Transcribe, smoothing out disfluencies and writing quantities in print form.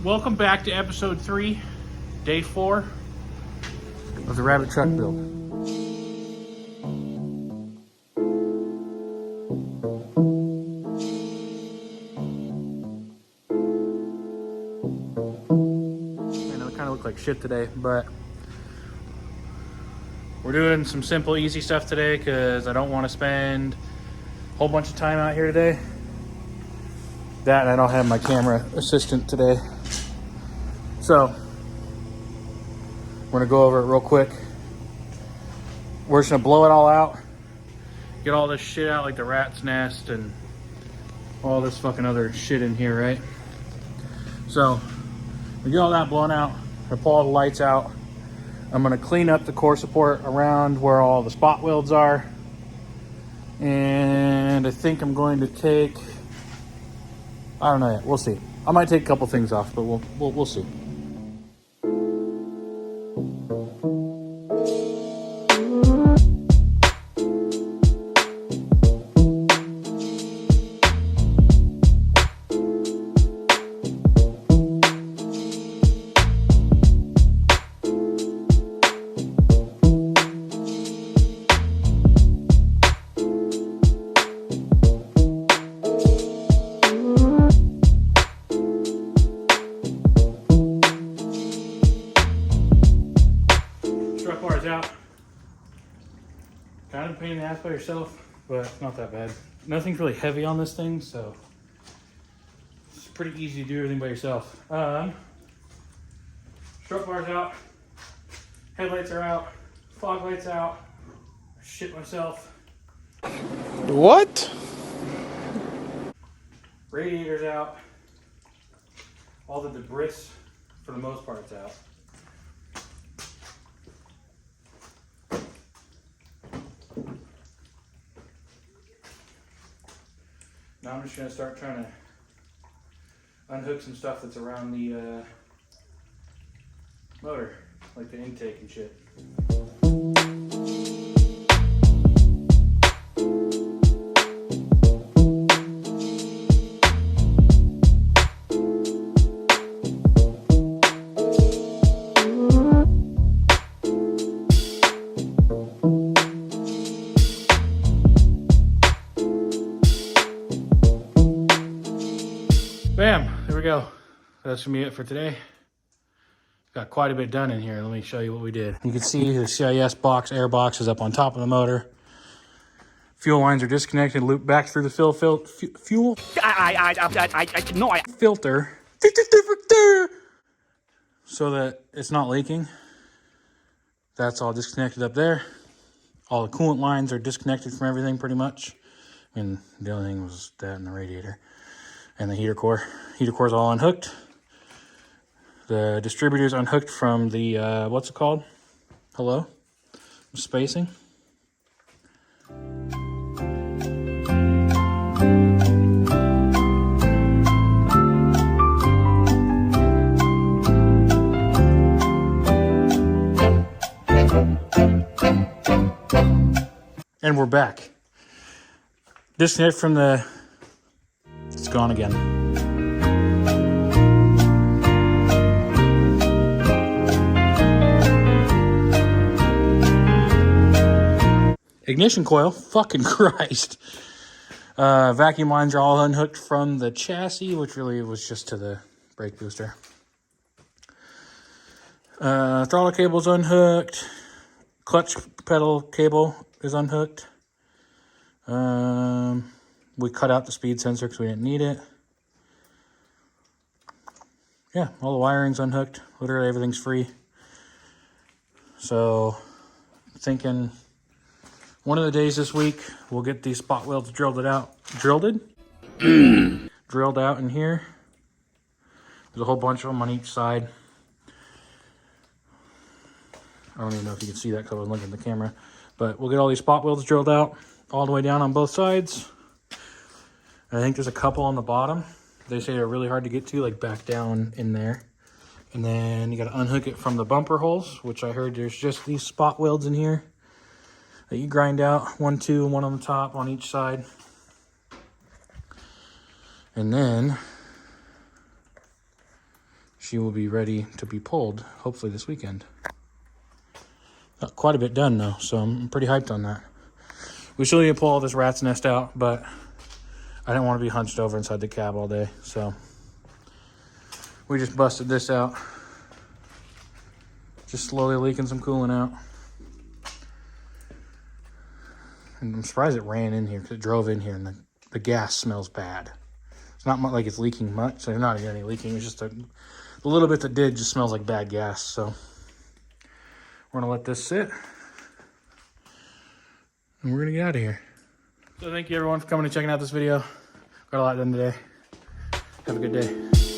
Welcome back to episode 3, day 4 of the rabbit truck build. I know it kind of looked like shit today, but we're doing some simple, easy stuff today because I don't want to spend a whole bunch of time out here today. That and I don't have my camera assistant today. So, we're gonna go over it real quick. We're just gonna blow it all out. Get all this shit out like the rat's nest and all this fucking other shit in here, right? So, we get all that blown out. I pull all the lights out. I'm gonna clean up the core support around where all the spot welds are. And I think I'm going to take, I don't know yet, we'll see. I might take a couple things off, but we'll see. Out. Kind of a pain in the ass by yourself, but not that bad. Nothing's really heavy on this thing, so it's pretty easy to do everything by yourself. Strut bars out, headlights are out, fog lights out. I shit myself. What? Radiator's out. All the debris, for the most part, is out. Now I'm just going to start trying to unhook some stuff that's around the motor, like the intake and shit. Bam, there we go. That's gonna be it for today. Got quite a bit done in here. Let me show you what we did. You can see the CIS box, air box is up on top of the motor. Fuel lines are disconnected, looped back through the fuel filter so that it's not leaking. That's all disconnected up there. All the coolant lines are disconnected from everything pretty much. And the only thing was that and the radiator. And the heater core. Heater core is all unhooked. The distributor's unhooked from the, what's it called? Hello? I'm spacing. And we're back. Disconnect from the, it's gone again. Ignition coil, fucking Christ. Vacuum lines are all unhooked from the chassis, which really was just to the brake booster. Throttle cable's unhooked. Clutch pedal cable is unhooked. We cut out the speed sensor because we didn't need it. Yeah, all the wiring's unhooked. Literally everything's free. So, I'm thinking one of the days this week, we'll get these spot welds drilled out in here. There's a whole bunch of them on each side. I don't even know if you can see that because I wasn't looking at the camera. But we'll get all these spot welds drilled out all the way down on both sides. I think there's a couple on the bottom. They say they're really hard to get to, like back down in there. And then you got to unhook it from the bumper holes, which I heard there's just these spot welds in here that you grind out. 1, 2, and 1 on the top on each side. And then she will be ready to be pulled, hopefully this weekend. Got quite a bit done though, so I'm pretty hyped on that. We still need to pull all this rat's nest out, but I didn't want to be hunched over inside the cab all day, so we just busted this out. Just slowly leaking some coolant out. And I'm surprised it ran in here because it drove in here and the gas smells bad. It's not like it's leaking much, so there's not even any leaking. It's just the little bit that did just smells like bad gas, so we're gonna let this sit. And we're gonna get out of here. So thank you everyone for coming and checking out this video. Got a lot done today. Have a good day.